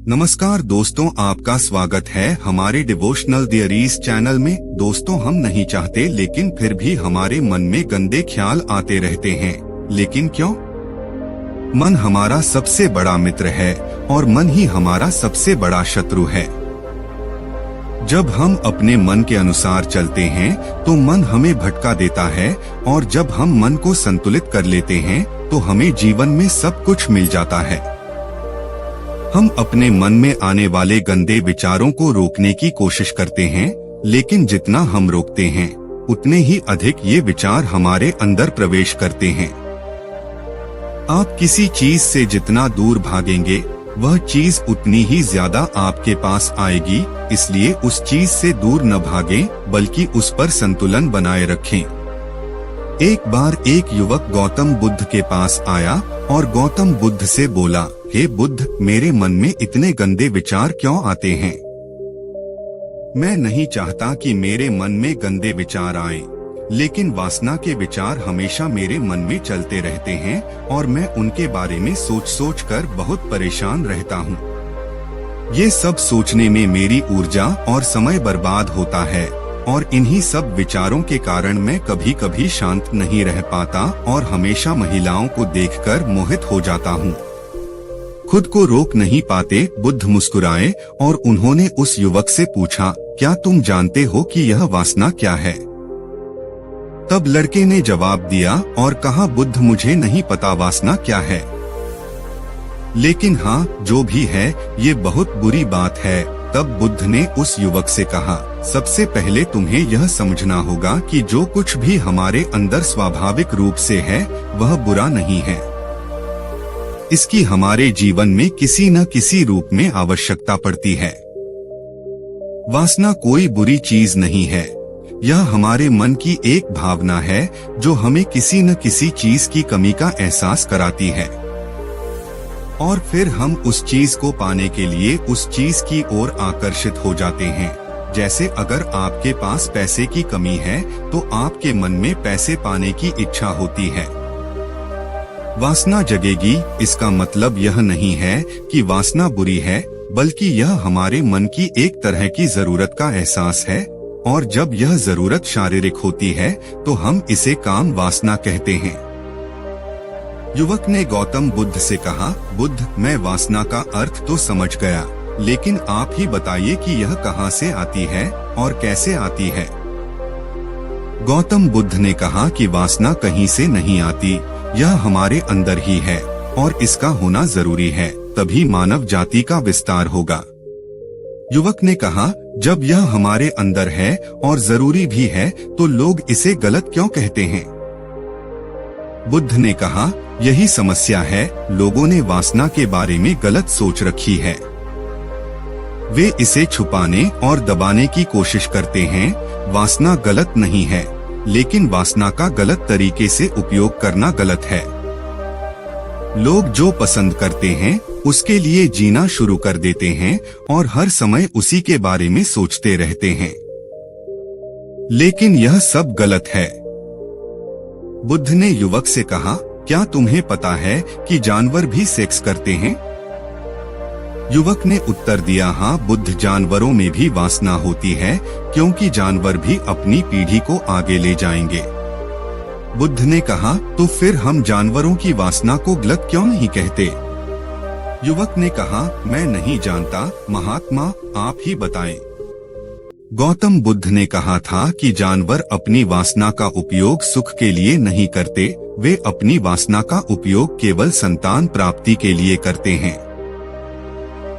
नमस्कार दोस्तों, आपका स्वागत है हमारे डिवोशनल डायरीज चैनल में। दोस्तों, हम नहीं चाहते लेकिन फिर भी हमारे मन में गंदे ख्याल आते रहते हैं। लेकिन क्यों? मन हमारा सबसे बड़ा मित्र है और मन ही हमारा सबसे बड़ा शत्रु है। जब हम अपने मन के अनुसार चलते हैं तो मन हमें भटका देता है, और जब हम मन को संतुलित कर लेते हैं तो हमें जीवन में सब कुछ मिल जाता है। हम अपने मन में आने वाले गंदे विचारों को रोकने की कोशिश करते हैं, लेकिन जितना हम रोकते हैं उतने ही अधिक ये विचार हमारे अंदर प्रवेश करते हैं। आप किसी चीज से जितना दूर भागेंगे वह चीज उतनी ही ज्यादा आपके पास आएगी। इसलिए उस चीज से दूर न भागें, बल्कि उस पर संतुलन बनाए रखें। एक बार एक युवक गौतम बुद्ध के पास आया और गौतम बुद्ध से बोला, हे बुद्ध, मेरे मन में इतने गंदे विचार क्यों आते हैं? मैं नहीं चाहता कि मेरे मन में गंदे विचार आएं, लेकिन वासना के विचार हमेशा मेरे मन में चलते रहते हैं और मैं उनके बारे में सोच सोच कर बहुत परेशान रहता हूँ। ये सब सोचने में मेरी ऊर्जा और समय बर्बाद होता है, और इन्हीं सब विचारों के कारण मैं कभी कभी शांत नहीं रह पाता और हमेशा महिलाओं को देखकर मोहित हो जाता हूँ। खुद को रोक नहीं पाते। बुद्ध मुस्कुराए और उन्होंने उस युवक से पूछा, क्या तुम जानते हो कि यह वासना क्या है? तब लड़के ने जवाब दिया और कहा, बुद्ध, मुझे नहीं पता वासना क्या है, लेकिन हाँ, जो भी है ये बहुत बुरी बात है। तब बुद्ध ने उस युवक से कहा, सबसे पहले तुम्हें यह समझना होगा कि जो कुछ भी हमारे अंदर स्वाभाविक रूप से है वह बुरा नहीं है। इसकी हमारे जीवन में किसी न किसी रूप में आवश्यकता पड़ती है। वासना कोई बुरी चीज नहीं है, यह हमारे मन की एक भावना है जो हमें किसी न किसी चीज की कमी का एहसास कराती है, और फिर हम उस चीज को पाने के लिए उस चीज की ओर आकर्षित हो जाते हैं। जैसे अगर आपके पास पैसे की कमी है तो आपके मन में पैसे पाने की इच्छा होती है। वासना जगेगी, इसका मतलब यह नहीं है कि वासना बुरी है, बल्कि यह हमारे मन की एक तरह की जरूरत का एहसास है, और जब यह जरूरत शारीरिक होती है तो हम इसे काम वासना कहते हैं। युवक ने गौतम बुद्ध से कहा, बुद्ध, मैं वासना का अर्थ तो समझ गया, लेकिन आप ही बताइए कि यह कहाँ से आती है और कैसे आती है? गौतम बुद्ध ने कहा कि वासना कहीं से नहीं आती, यह हमारे अंदर ही है और इसका होना जरूरी है, तभी मानव जाति का विस्तार होगा। युवक ने कहा, जब यह हमारे अंदर है और जरूरी भी है तो लोग इसे गलत क्यों कहते हैं? बुद्ध ने कहा, यही समस्या है, लोगों ने वासना के बारे में गलत सोच रखी है। वे इसे छुपाने और दबाने की कोशिश करते हैं। वासना गलत नहीं है, लेकिन वासना का गलत तरीके से उपयोग करना गलत है। लोग जो पसंद करते हैं उसके लिए जीना शुरू कर देते हैं और हर समय उसी के बारे में सोचते रहते हैं, लेकिन यह सब गलत है। बुद्ध ने युवक से कहा, क्या तुम्हें पता है कि जानवर भी सेक्स करते हैं? युवक ने उत्तर दिया, हाँ बुद्ध, जानवरों में भी वासना होती है, क्योंकि जानवर भी अपनी पीढ़ी को आगे ले जाएंगे। बुद्ध ने कहा, तो फिर हम जानवरों की वासना को गलत क्यों नहीं कहते? युवक ने कहा, मैं नहीं जानता महात्मा, आप ही बताएं। गौतम बुद्ध ने कहा था कि जानवर अपनी वासना का उपयोग सुख के लिए नहीं करते, वे अपनी वासना का उपयोग केवल संतान प्राप्ति के लिए करते हैं।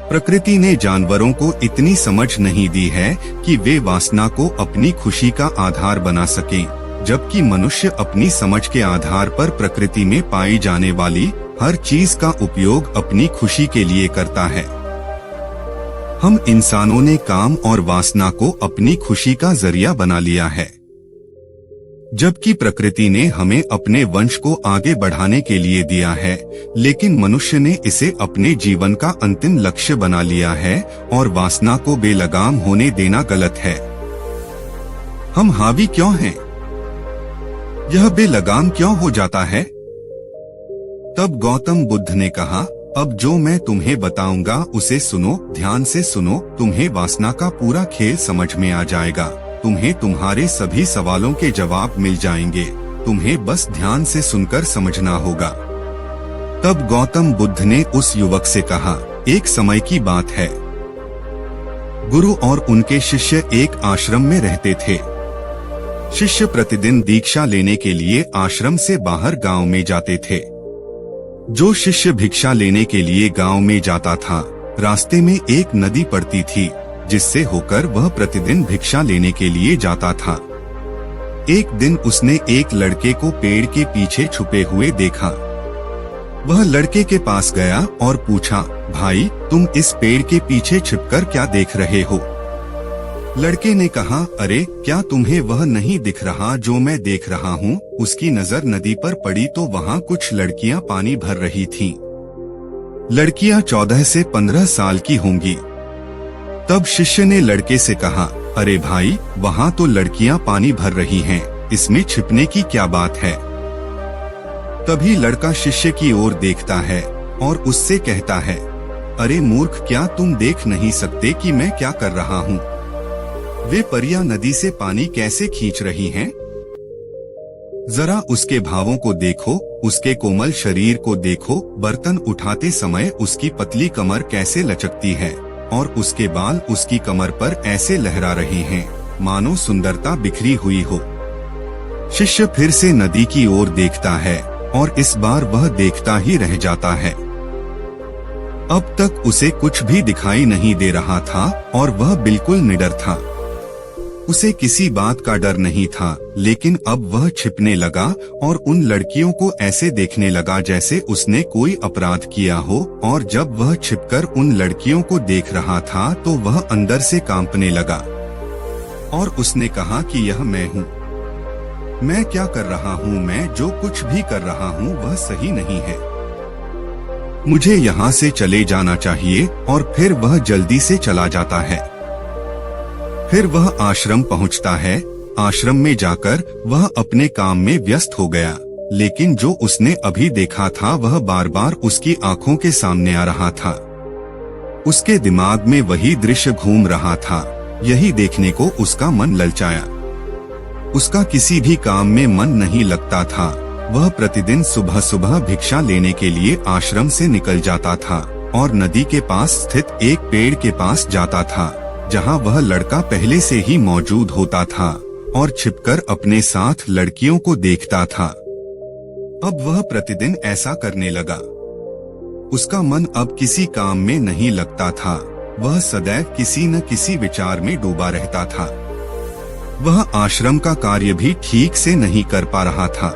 प्रकृति ने जानवरों को इतनी समझ नहीं दी है कि वे वासना को अपनी खुशी का आधार बना सकें, जबकि मनुष्य अपनी समझ के आधार पर प्रकृति में पाई जाने वाली हर चीज का उपयोग अपनी खुशी के लिए करता है। हम इंसानों ने काम और वासना को अपनी खुशी का जरिया बना लिया है, जबकि प्रकृति ने हमें अपने वंश को आगे बढ़ाने के लिए दिया है, लेकिन मनुष्य ने इसे अपने जीवन का अंतिम लक्ष्य बना लिया है, और वासना को बेलगाम होने देना गलत है। हम हावी क्यों हैं? यह बेलगाम क्यों हो जाता है? तब गौतम बुद्ध ने कहा, अब जो मैं तुम्हें बताऊंगा उसे सुनो, ध्यान से सुनो, तुम्हें वासना का पूरा खेल समझ में आ जाएगा। तुम्हें तुम्हारे सभी सवालों के जवाब मिल जाएंगे। तुम्हें बस ध्यान से सुनकर समझना होगा। तब गौतम बुद्ध ने उस युवक से कहा, एक समय की बात है, गुरु और उनके शिष्य एक आश्रम में रहते थे। शिष्य प्रतिदिन दीक्षा लेने के लिए आश्रम से बाहर गांव में जाते थे। जो शिष्य भिक्षा लेने के लिए गांव में जाता था, रास्ते में एक नदी पड़ती थी, जिससे होकर वह प्रतिदिन भिक्षा लेने के लिए जाता था। एक दिन उसने एक लड़के को पेड़ के पीछे छुपे हुए देखा। वह लड़के के पास गया और पूछा, भाई, तुम इस पेड़ के पीछे छिपकर क्या देख रहे हो? लड़के ने कहा, अरे क्या तुम्हें वह नहीं दिख रहा जो मैं देख रहा हूँ? उसकी नजर नदी पर पड़ी तो वहाँ कुछ लड़कियाँ पानी भर रही थीं। लड़कियाँ 14 से 15 साल की होंगी। तब शिष्य ने लड़के से कहा, अरे भाई, वहाँ तो लड़कियाँ पानी भर रही हैं, इसमें छिपने की क्या बात है? तभी लड़का शिष्य की ओर देखता है और उससे कहता है, अरे मूर्ख, क्या तुम देख नहीं सकते कि मैं क्या कर रहा हूँ? वे परियां नदी से पानी कैसे खींच रही हैं? जरा उसके भावों को देखो, उसके कोमल शरीर को देखो, बर्तन उठाते समय उसकी पतली कमर कैसे लचकती है और उसके बाल उसकी कमर पर ऐसे लहरा रहे हैं, मानो सुंदरता बिखरी हुई हो। शिष्य फिर से नदी की ओर देखता है और इस बार वह देखता ही रह जाता है। अब तक उसे कुछ भी दिखाई नहीं दे रहा था और वह बिल्कुल निडर था। उसे किसी बात का डर नहीं था, लेकिन अब वह छिपने लगा और उन लड़कियों को ऐसे देखने लगा जैसे उसने कोई अपराध किया हो। और जब वह छिपकर उन लड़कियों को देख रहा था तो वह अंदर से कांपने लगा और उसने कहा कि यह मैं हूँ। मैं क्या कर रहा हूँ? मैं जो कुछ भी कर रहा हूँ वह सही नहीं है। मुझे यहाँ से चले जाना चाहिए। और फिर वह जल्दी से चला जाता है। फिर वह आश्रम पहुँचता है। आश्रम में जाकर वह अपने काम में व्यस्त हो गया, लेकिन जो उसने अभी देखा था वह बार बार उसकी आंखों के सामने आ रहा था। उसके दिमाग में वही दृश्य घूम रहा था। यही देखने को उसका मन ललचाया। उसका किसी भी काम में मन नहीं लगता था। वह प्रतिदिन सुबह सुबह भिक्षा लेने के लिए आश्रम से निकल जाता था और नदी के पास स्थित एक पेड़ के पास जाता था, जहाँ वह लड़का पहले से ही मौजूद होता था और छिपकर अपने साथ लड़कियों को देखता था। अब वह प्रतिदिन ऐसा करने लगा। उसका मन अब किसी काम में नहीं लगता था। वह सदैव किसी न किसी विचार में डूबा रहता था। वह आश्रम का कार्य भी ठीक से नहीं कर पा रहा था।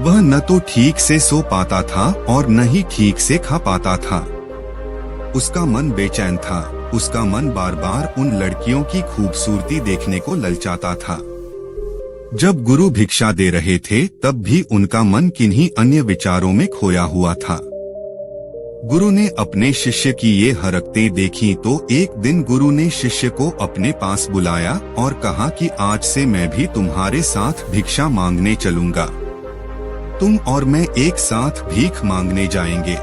वह न तो ठीक से सो पाता था और न ही ठीक से खा पाता था। उसका मन बेचैन था। उसका मन बार बार उन लड़कियों की खूबसूरती देखने को ललचाता था। जब गुरु भिक्षा दे रहे थे तब भी उनका मन किन्हीं अन्य विचारों में खोया हुआ था। गुरु ने अपने शिष्य की ये हरकतें देखी तो एक दिन गुरु ने शिष्य को अपने पास बुलाया और कहा कि आज से मैं भी तुम्हारे साथ भिक्षा मांगने चलूंगा। तुम और मैं एक साथ भीख मांगने जाएंगे।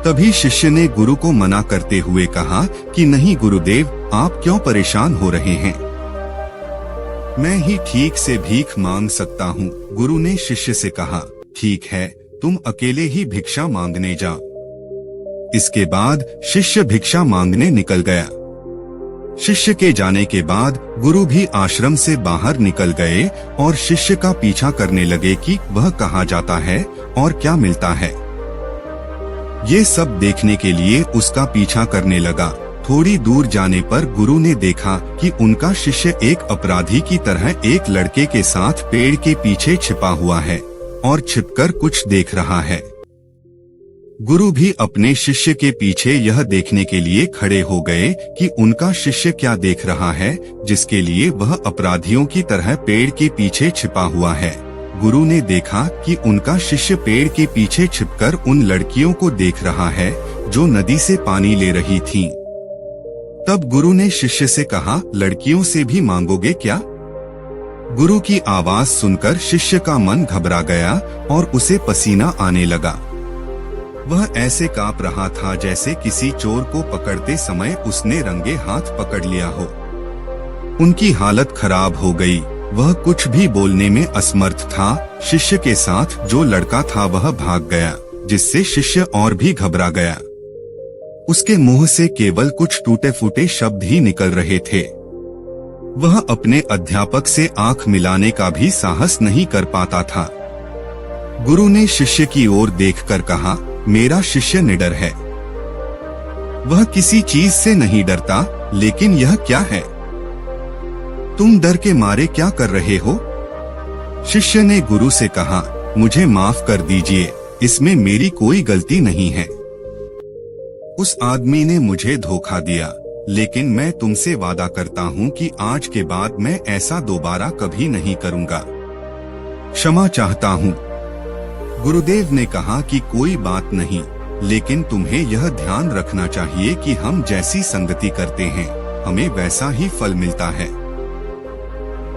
तभी शिष्य ने गुरु को मना करते हुए कहा कि नहीं गुरुदेव, आप क्यों परेशान हो रहे हैं? मैं ही ठीक से भीख मांग सकता हूँ। गुरु ने शिष्य से कहा, ठीक है, तुम अकेले ही भिक्षा मांगने जाओ। इसके बाद शिष्य भिक्षा मांगने निकल गया। शिष्य के जाने के बाद गुरु भी आश्रम से बाहर निकल गए और शिष्य का पीछा करने लगे कि वह कहाँ जाता है और क्या मिलता है। ये सब देखने के लिए उसका पीछा करने लगा। थोड़ी दूर जाने पर गुरु ने देखा कि उनका शिष्य एक अपराधी की तरह एक लड़के के साथ पेड़ के पीछे छिपा हुआ है और छिपकर कुछ देख रहा है। गुरु भी अपने शिष्य के पीछे यह देखने के लिए खड़े हो गए कि उनका शिष्य क्या देख रहा है, जिसके लिए वह अपराधियों की तरह पेड़ के पीछे छिपा हुआ है। गुरु ने देखा कि उनका शिष्य पेड़ के पीछे छिपकर उन लड़कियों को देख रहा है जो नदी से पानी ले रही थीं। तब गुरु ने शिष्य से कहा, लड़कियों से भी मांगोगे क्या? गुरु की आवाज सुनकर शिष्य का मन घबरा गया और उसे पसीना आने लगा। वह ऐसे कांप रहा था जैसे किसी चोर को पकड़ते समय उसने रंगे हाथ पकड़ लिया हो। उनकी हालत खराब हो गई। वह कुछ भी बोलने में असमर्थ था। शिष्य के साथ जो लड़का था वह भाग गया, जिससे शिष्य और भी घबरा गया। उसके मुंह से केवल कुछ टूटे फूटे शब्द ही निकल रहे थे। वह अपने अध्यापक से आंख मिलाने का भी साहस नहीं कर पाता था। गुरु ने शिष्य की ओर देखकर कहा, मेरा शिष्य निडर है। वह किसी चीज से नहीं डरता, लेकिन यह क्या है? तुम डर के मारे क्या कर रहे हो? शिष्य ने गुरु से कहा, मुझे माफ कर दीजिए, इसमें मेरी कोई गलती नहीं है। उस आदमी ने मुझे धोखा दिया, लेकिन मैं तुमसे वादा करता हूँ कि आज के बाद मैं ऐसा दोबारा कभी नहीं करूँगा। क्षमा चाहता हूँ। गुरुदेव ने कहा कि कोई बात नहीं, लेकिन तुम्हें यह ध्यान रखना चाहिए कि हम जैसी संगति करते हैं, हमें वैसा ही फल मिलता है।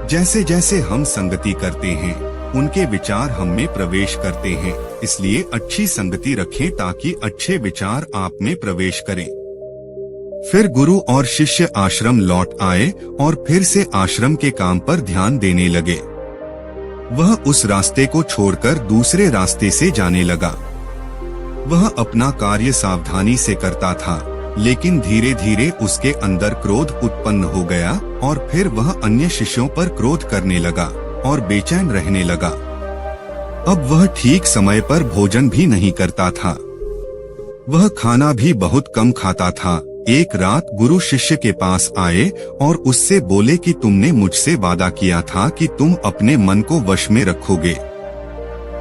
जैसे जैसे हम संगति करते हैं, उनके विचार हम में प्रवेश करते हैं। इसलिए अच्छी संगति रखें ताकि अच्छे विचार आप में प्रवेश करें। फिर गुरु और शिष्य आश्रम लौट आए और फिर से आश्रम के काम पर ध्यान देने लगे। वह उस रास्ते को छोड़कर दूसरे रास्ते से जाने लगा। वह अपना कार्य सावधानी से करता था, लेकिन धीरे धीरे उसके अंदर क्रोध उत्पन्न हो गया और फिर वह अन्य शिष्यों पर क्रोध करने लगा और बेचैन रहने लगा। अब वह ठीक समय पर भोजन भी नहीं करता था। वह खाना भी बहुत कम खाता था। एक रात गुरु शिष्य के पास आए और उससे बोले कि तुमने मुझसे वादा किया था कि तुम अपने मन को वश में रखोगे।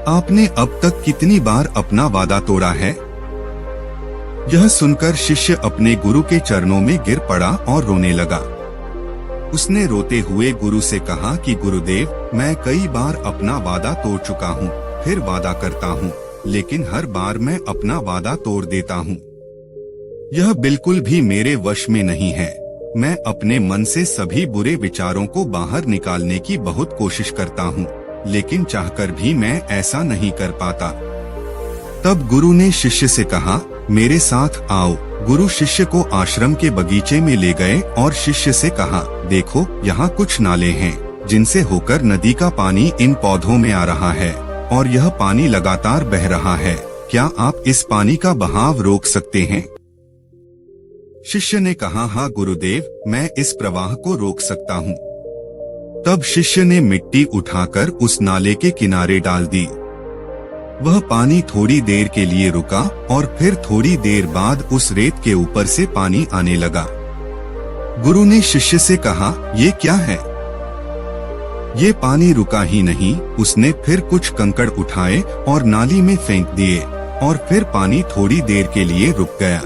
आपने अब तक कितनी बार अपना वादा तोड़ा है? यह सुनकर शिष्य अपने गुरु के चरणों में गिर पड़ा और रोने लगा। उसने रोते हुए गुरु से कहा कि गुरुदेव, मैं कई बार अपना वादा तोड़ चुका हूँ, फिर वादा करता हूँ, लेकिन हर बार मैं अपना वादा तोड़ देता हूँ। यह बिल्कुल भी मेरे वश में नहीं है। मैं अपने मन से सभी बुरे विचारों को बाहर निकालने की बहुत कोशिश करता हूँ, लेकिन चाहकर भी मैं ऐसा नहीं कर पाता। तब गुरु ने शिष्य से कहा, मेरे साथ आओ। गुरु शिष्य को आश्रम के बगीचे में ले गए और शिष्य से कहा, देखो, यहाँ कुछ नाले हैं जिनसे होकर नदी का पानी इन पौधों में आ रहा है और यह पानी लगातार बह रहा है। क्या आप इस पानी का बहाव रोक सकते हैं? शिष्य ने कहा, हाँ गुरुदेव, मैं इस प्रवाह को रोक सकता हूँ। तब शिष्य ने मिट्टी उठाकर उस नाले के किनारे डाल दी। वह पानी थोड़ी देर के लिए रुका और फिर थोड़ी देर बाद उस रेत के ऊपर से पानी आने लगा। गुरु ने शिष्य से कहा, ये क्या है? ये पानी रुका ही नहीं। उसने फिर कुछ कंकड़ उठाए और नाली में फेंक दिए और फिर पानी थोड़ी देर के लिए रुक गया।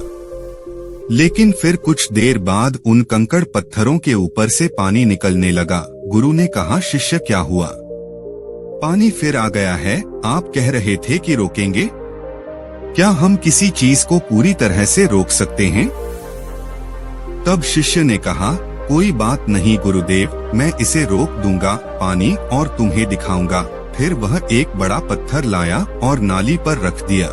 लेकिन फिर कुछ देर बाद उन कंकड़ पत्थरों के ऊपर से पानी निकलने लगा। गुरु ने कहा, शिष्य क्या हुआ? पानी फिर आ गया है। आप कह रहे थे कि रोकेंगे। क्या हम किसी चीज को पूरी तरह से रोक सकते हैं? तब शिष्य ने कहा, कोई बात नहीं गुरुदेव, मैं इसे रोक दूंगा पानी और तुम्हें दिखाऊंगा। फिर वह एक बड़ा पत्थर लाया और नाली पर रख दिया।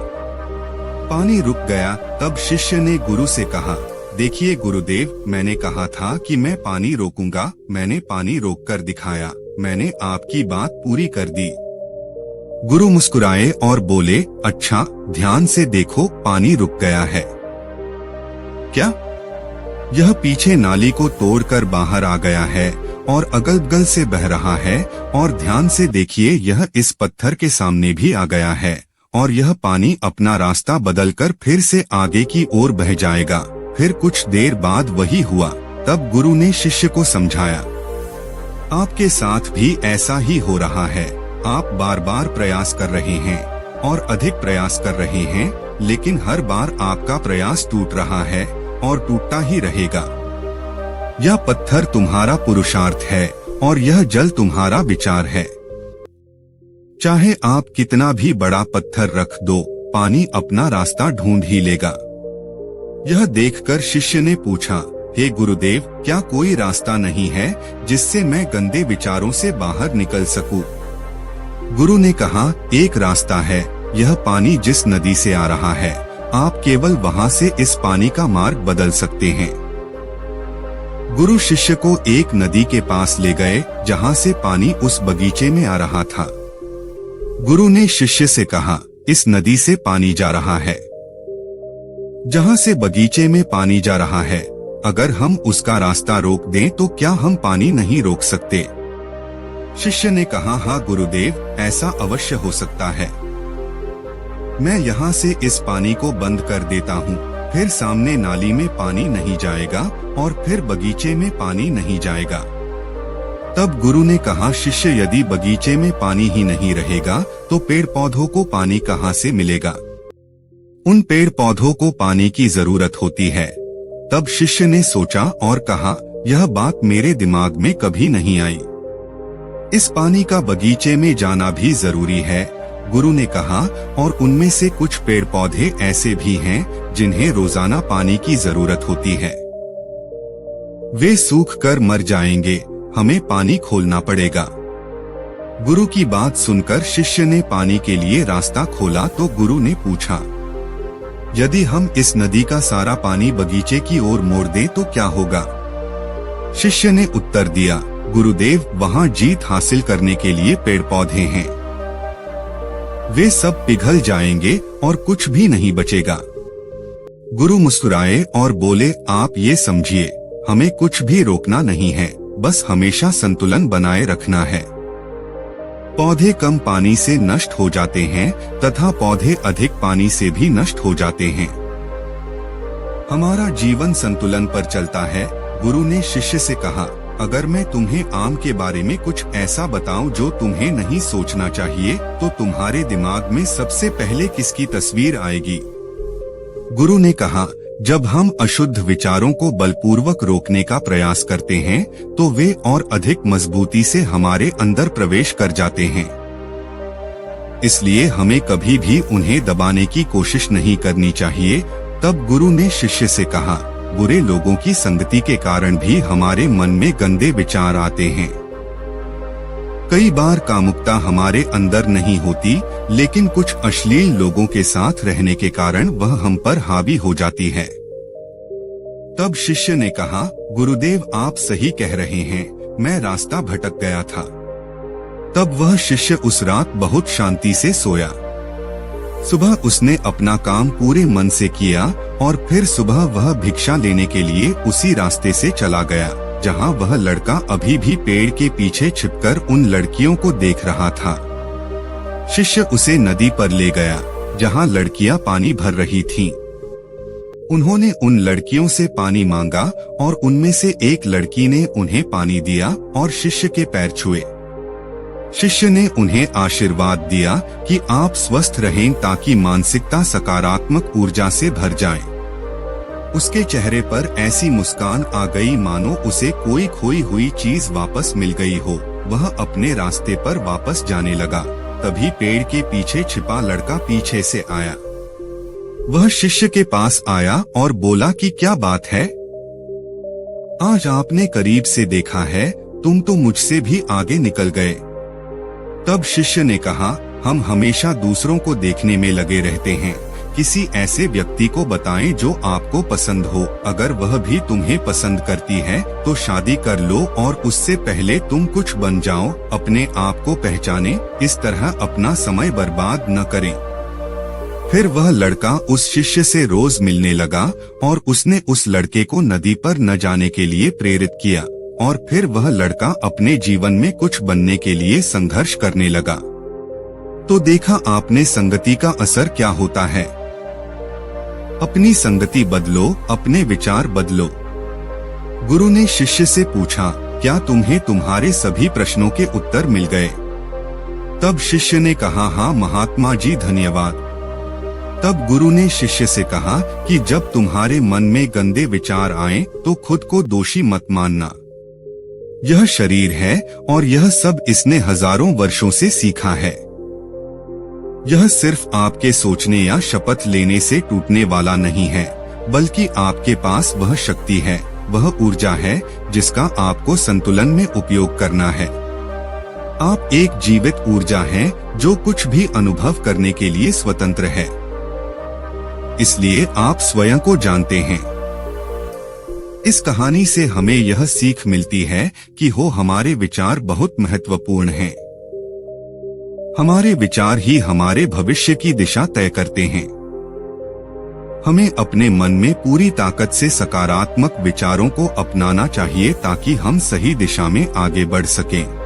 पानी रुक गया। तब शिष्य ने गुरु से कहा, देखिए गुरुदेव, मैंने कहा था कि मैं पानी रोकूंगा। मैंने पानी रोककर दिखाया। मैंने आपकी बात पूरी कर दी। गुरु मुस्कुराए और बोले, अच्छा, ध्यान से देखो, पानी रुक गया है। क्या? यह पीछे नाली को तोड़कर बाहर आ गया है और अगल बगल से बह रहा है। और ध्यान से देखिए, यह इस पत्थर के सामने भी आ गया है और यह पानी अपना रास्ता बदलकर फिर से आगे की ओर बह जाएगा। फिर कुछ देर बाद वही हुआ। तब गुरु ने शिष्य को समझाया, आपके साथ भी ऐसा ही हो रहा है। आप बार बार प्रयास कर रहे हैं और अधिक प्रयास कर रहे हैं, लेकिन हर बार आपका प्रयास टूट रहा है और टूटता ही रहेगा। यह पत्थर तुम्हारा पुरुषार्थ है और यह जल तुम्हारा विचार है। चाहे आप कितना भी बड़ा पत्थर रख दो, पानी अपना रास्ता ढूंढ ही लेगा। यह देखकर शिष्य ने पूछा, हे गुरुदेव, क्या कोई रास्ता नहीं है जिससे मैं गंदे विचारों से बाहर निकल सकूं? गुरु ने कहा, एक रास्ता है, यह पानी जिस नदी से आ रहा है, आप केवल वहां से इस पानी का मार्ग बदल सकते हैं। गुरु शिष्य को एक नदी के पास ले गए जहां से पानी उस बगीचे में आ रहा था। गुरु ने शिष्य से कहा, इस नदी से पानी जा रहा है, जहां से बगीचे में पानी जा रहा है। अगर हम उसका रास्ता रोक दें तो क्या हम पानी नहीं रोक सकते? शिष्य ने कहा, हाँ गुरुदेव, ऐसा अवश्य हो सकता है। मैं यहाँ से इस पानी को बंद कर देता हूँ, फिर सामने नाली में पानी नहीं जाएगा और फिर बगीचे में पानी नहीं जाएगा। तब गुरु ने कहा, शिष्य, यदि बगीचे में पानी ही नहीं रहेगा तो पेड़ पौधों को पानी कहाँ से मिलेगा? उन पेड़ पौधों को पानी की जरूरत होती है। तब शिष्य ने सोचा और कहा, यह बात मेरे दिमाग में कभी नहीं आई। इस पानी का बगीचे में जाना भी जरूरी है। गुरु ने कहा, और उनमें से कुछ पेड़ पौधे ऐसे भी हैं जिन्हें रोजाना पानी की जरूरत होती है। वे सूख कर मर जाएंगे, हमें पानी खोलना पड़ेगा। गुरु की बात सुनकर शिष्य ने पानी के लिए रास्ता खोला तो गुरु ने पूछा, यदि हम इस नदी का सारा पानी बगीचे की ओर मोड़ दें तो क्या होगा? शिष्य ने उत्तर दिया, गुरुदेव, वहाँ जीत हासिल करने के लिए पेड़ पौधे हैं, वे सब पिघल जाएंगे और कुछ भी नहीं बचेगा। गुरु मुस्कुराए और बोले, आप ये समझिए, हमें कुछ भी रोकना नहीं है, बस हमेशा संतुलन बनाए रखना है। पौधे कम पानी से नष्ट हो जाते हैं तथा पौधे अधिक पानी से भी नष्ट हो जाते हैं। हमारा जीवन संतुलन पर चलता है। गुरु ने शिष्य से कहा, अगर मैं तुम्हें आम के बारे में कुछ ऐसा बताऊं जो तुम्हें नहीं सोचना चाहिए, तो तुम्हारे दिमाग में सबसे पहले किसकी तस्वीर आएगी? गुरु ने कहा, जब हम अशुद्ध विचारों को बलपूर्वक रोकने का प्रयास करते हैं तो वे और अधिक मजबूती से हमारे अंदर प्रवेश कर जाते हैं। इसलिए हमें कभी भी उन्हें दबाने की कोशिश नहीं करनी चाहिए। तब गुरु ने शिष्य से कहा, बुरे लोगों की संगति के कारण भी हमारे मन में गंदे विचार आते हैं। कई बार कामुकता हमारे अंदर नहीं होती, लेकिन कुछ अश्लील लोगों के साथ रहने के कारण वह हम पर हावी हो जाती है। तब शिष्य ने कहा, गुरुदेव, आप सही कह रहे हैं, मैं रास्ता भटक गया था। तब वह शिष्य उस रात बहुत शांति से सोया। सुबह उसने अपना काम पूरे मन से किया और फिर सुबह वह भिक्षा लेने के लिए उसी रास्ते से चला गया जहां वह लड़का अभी भी पेड़ के पीछे छिपकर उन लड़कियों को देख रहा था। शिष्य उसे नदी पर ले गया जहां लड़कियां पानी भर रही थीं। उन्होंने उन लड़कियों से पानी मांगा और उनमें से एक लड़की ने उन्हें पानी दिया और शिष्य के पैर छुए। शिष्य ने उन्हें आशीर्वाद दिया कि आप स्वस्थ रहें ताकि मानसिकता सकारात्मक ऊर्जा से भर जाए। उसके चेहरे पर ऐसी मुस्कान आ गई मानो उसे कोई खोई हुई चीज वापस मिल गई हो। वह अपने रास्ते पर वापस जाने लगा। तभी पेड़ के पीछे छिपा लड़का पीछे से आया। वह शिष्य के पास आया और बोला कि क्या बात है, आज आपने करीब से देखा है, तुम तो मुझसे भी आगे निकल गए। तब शिष्य ने कहा, हम हमेशा दूसरों को देखने में लगे रहते हैं। किसी ऐसे व्यक्ति को बताएं जो आपको पसंद हो। अगर वह भी तुम्हें पसंद करती है तो शादी कर लो और उससे पहले तुम कुछ बन जाओ। अपने आप को पहचाने, इस तरह अपना समय बर्बाद न करें। फिर वह लड़का उस शिष्य से रोज मिलने लगा और उसने उस लड़के को नदी पर न जाने के लिए प्रेरित किया और फिर वह लड़का अपने जीवन में कुछ बनने के लिए संघर्ष करने लगा। तो देखा आपने संगति का असर क्या होता है। अपनी संगति बदलो, अपने विचार बदलो। गुरु ने शिष्य से पूछा, क्या तुम्हें तुम्हारे सभी प्रश्नों के उत्तर मिल गए? तब शिष्य ने कहा, हाँ महात्मा जी, धन्यवाद। तब गुरु ने शिष्य से कहा कि जब तुम्हारे मन में गंदे विचार आए तो खुद को दोषी मत मानना। यह शरीर है और यह सब इसने हजारों वर्षों से सीखा है। यह सिर्फ आपके सोचने या शपथ लेने से टूटने वाला नहीं है, बल्कि आपके पास वह शक्ति है, वह ऊर्जा है जिसका आपको संतुलन में उपयोग करना है। आप एक जीवित ऊर्जा हैं जो कुछ भी अनुभव करने के लिए स्वतंत्र है। इसलिए आप स्वयं को जानते हैं। इस कहानी से हमें यह सीख मिलती है कि हमारे विचार बहुत महत्वपूर्ण हैं। हमारे विचार ही हमारे भविष्य की दिशा तय करते हैं। हमें अपने मन में पूरी ताकत से सकारात्मक विचारों को अपनाना चाहिए ताकि हम सही दिशा में आगे बढ़ सकें।